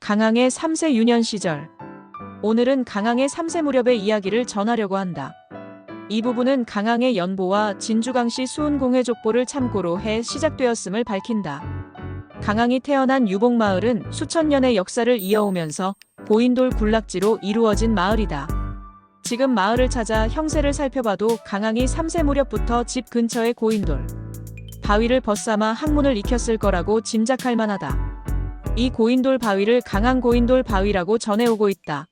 강항의 3세 유년 시절. 오늘은 강항의 3세 무렵의 이야기를 전하려고 한다. 이 부분은 강항의 연보와 진주강씨 수은공회 족보를 참고로 해 시작되었음을 밝힌다. 강항이 태어난 유복마을은 수천 년의 역사를 이어오면서 고인돌 군락지로 이루어진 마을이다. 지금 마을을 찾아 형세를 살펴봐도 강항이 3세 무렵부터 집 근처의 고인돌 바위를 벗삼아 학문을 익혔을 거라고 짐작할 만하다. 이 고인돌 바위를 강항 고인돌 바위라고 전해오고 있다.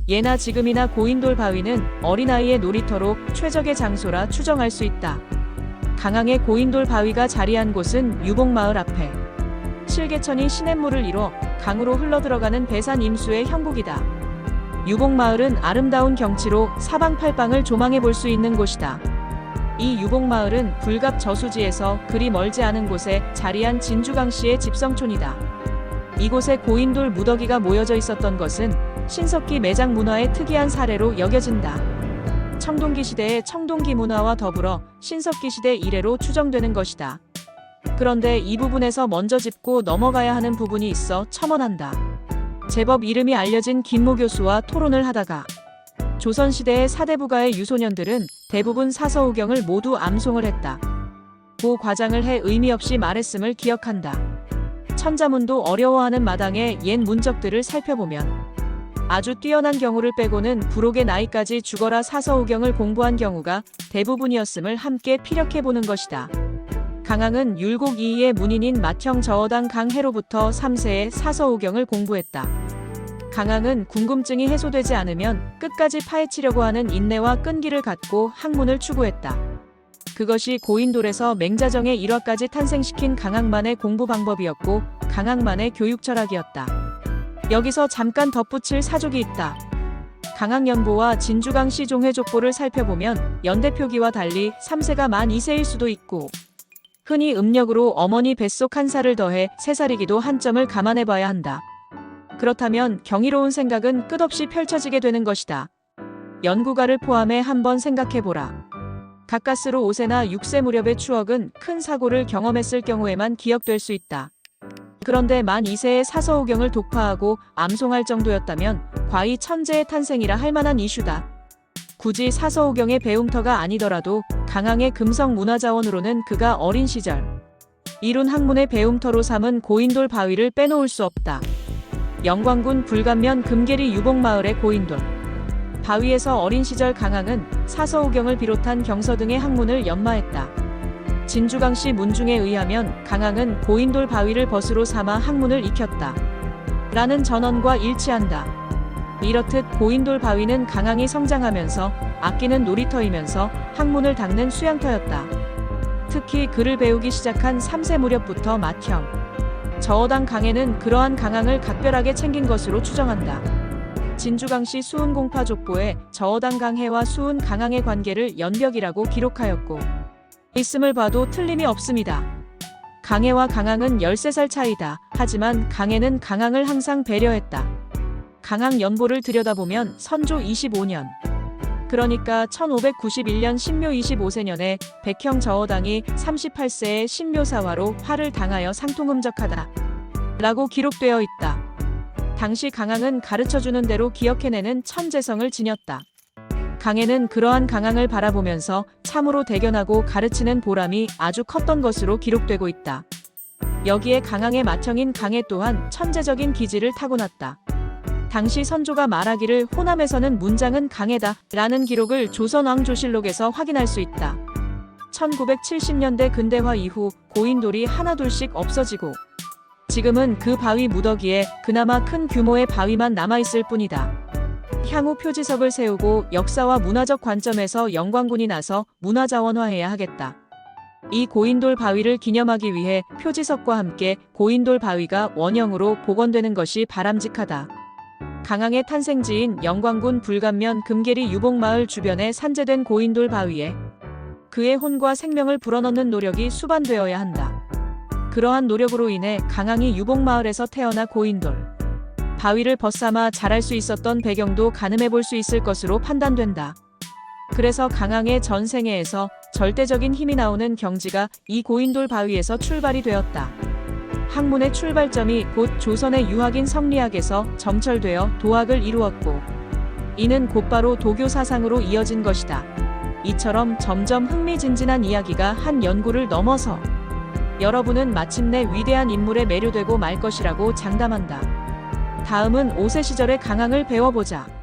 예나 지금이나 고인돌 바위는 어린아이의 놀이터로 최적의 장소라 추정할 수 있다. 강항의 고인돌 바위가 자리한 곳은 유복마을 앞에 실개천이 시냇물을 이뤄 강으로 흘러들어가는 배산 임수의 형국이다. 유복마을은 아름다운 경치로 사방팔방을 조망해 볼 수 있는 곳이다. 이 유복마을은 불갑 저수지에서 그리 멀지 않은 곳에 자리한 진주강씨의 집성촌이다. 이곳에 고인돌 무더기가 모여져 있었던 것은 신석기 매장 문화의 특이한 사례로 여겨진다. 청동기 시대의 청동기 문화와 더불어 신석기 시대 이래로 추정되는 것이다. 그런데 이 부분에서 먼저 짚고 넘어가야 하는 부분이 있어 첨언한다. 제법 이름이 알려진 김모 교수와 토론을 하다가 조선시대의 사대부가의 유소년들은 대부분 사서우경을 모두 암송을 했다. 고 과장을 해 의미 없이 말했음을 기억한다. 천자문도 어려워하는 마당의 옛 문적들을 살펴보면 아주 뛰어난 경우를 빼고는 부록의 나이까지 죽어라 사서우경을 공부한 경우가 대부분이었음을 함께 피력해보는 것이다. 강항은 율곡 이이의 문인인 맏형 저어당 강해로부터 3세의 사서우경을 공부했다. 강항은 궁금증이 해소되지 않으면 끝까지 파헤치려고 하는 인내와 끈기를 갖고 학문을 추구했다. 그것이 고인돌에서 맹자정의 일화까지 탄생시킨 강항만의 공부 방법이었고 강항만의 교육 철학이었다. 여기서 잠깐 덧붙일 사족이 있다. 강항 연보와 진주강씨 종회 족보를 살펴보면 연대표기와 달리 3세가 만 2세일 수도 있고 흔히 음력으로 어머니 뱃속 한 살을 더해 3살이기도 한 점을 감안해봐야 한다. 그렇다면 경이로운 생각은 끝없이 펼쳐지게 되는 것이다. 연구가를 포함해 한번 생각해보라. 가까스로 5세나 6세 무렵의 추억은 큰 사고를 경험했을 경우에만 기억될 수 있다. 그런데 만 2세의 사서우경을 독파하고 암송할 정도였다면 과히 천재의 탄생이라 할 만한 이슈다. 굳이 사서우경의 배움터가 아니더라도 강항의 금성문화자원으로는 그가 어린 시절 이룬 학문의 배움터로 삼은 고인돌 바위를 빼놓을 수 없다. 영광군 불감면 금계리 유복마을의 고인돌 바위에서 어린 시절 강항은 사서우경을 비롯한 경서 등의 학문을 연마했다. 진주강씨 문중에 의하면 강항은 고인돌 바위를 벗으로 삼아 학문을 익혔다. 라는 전언과 일치한다. 이렇듯 고인돌 바위는 강항이 성장하면서 아끼는 놀이터이면서 학문을 닦는 수양터였다. 특히 글을 배우기 시작한 3세 무렵부터 맏형 저어당 강해는 그러한 강항을 각별하게 챙긴 것으로 추정한다. 진주강씨 수은공파 족보에 저어당 강해와 수은 강항의 관계를 연벽이라고 기록하였고 있음을 봐도 틀림이 없습니다. 강해와 강항은 13살 차이다. 하지만 강해는 강항을 항상 배려했다. 강항 연보를 들여다보면 선조 25년 그러니까 1591년 신묘 25세년에 백형 저어당이 38세의 신묘사화로 화를 당하여 상통음적하다 라고 기록되어 있다. 당시 강항은 가르쳐주는 대로 기억해내는 천재성을 지녔다. 강해는 그러한 강항을 바라보면서 참으로 대견하고 가르치는 보람이 아주 컸던 것으로 기록되고 있다. 여기에 강항의 맏형인 강해 또한 천재적인 기질을 타고났다. 당시 선조가 말하기를 호남에서는 문장은 강해다 라는 기록을 조선왕조실록에서 확인할 수 있다. 1970년대 근대화 이후 고인돌이 하나둘씩 없어지고 지금은 그 바위 무더기에 그나마 큰 규모의 바위만 남아있을 뿐이다. 향후 표지석을 세우고 역사와 문화적 관점에서 영광군이 나서 문화자원화해야 하겠다. 이 고인돌 바위를 기념하기 위해 표지석과 함께 고인돌 바위가 원형으로 복원되는 것이 바람직하다. 강항의 탄생지인 영광군 불감면 금계리 유복마을 주변에 산재된 고인돌 바위에 그의 혼과 생명을 불어넣는 노력이 수반되어야 한다. 그러한 노력으로 인해 강항이 유복마을에서 태어나 고인돌 바위를 벗삼아 자랄 수 있었던 배경도 가늠해 볼 수 있을 것으로 판단된다. 그래서 강항의 전생애에서 절대적인 힘이 나오는 경지가 이 고인돌 바위에서 출발이 되었다. 학문의 출발점이 곧 조선의 유학인 성리학에서 정철되어 도학을 이루었고, 이는 곧바로 도교 사상으로 이어진 것이다. 이처럼 점점 흥미진진한 이야기가 한 연구를 넘어서 여러분은 마침내 위대한 인물에 매료되고 말 것이라고 장담한다. 다음은 5세 시절의 강항을 배워보자.